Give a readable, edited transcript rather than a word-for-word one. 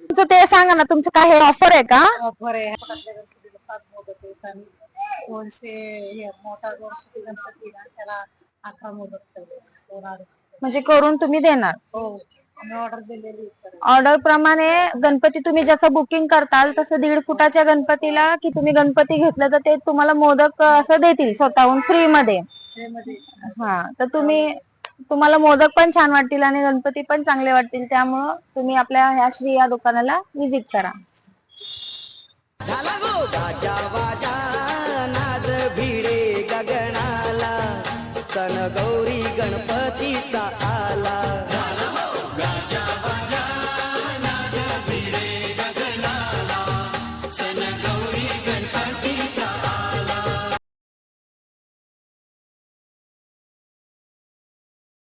तुमचं ते सांगा ना, तुमचं काय ऑफर आहे का? ऑफर आहे. 5 मोदक आहेत आणि 200 मोठा 200 गणपती ना त्याला 11 मोदक ठेवले. म्हणजे करून तुम्ही देणार? हो, आम्ही ऑर्डर दिलेली. ऑर्डर प्रमाणे गणपती तुम्ही जसं बुकिंग करताल तसं 1.5 फुटाच्या गणपतीला की तुम्ही गणपती घेतलं तर ते तुम्हाला मोदक असं देतील स्वतःहून फ्री मध्ये. हा, तर तुम्हाला मोदक पण छान वाटतील आणि गणपती पण चांगले वाटतील, त्यामुळं तुम्ही आपल्या ह्या श्री या दुकानाला व्हिजिट करा.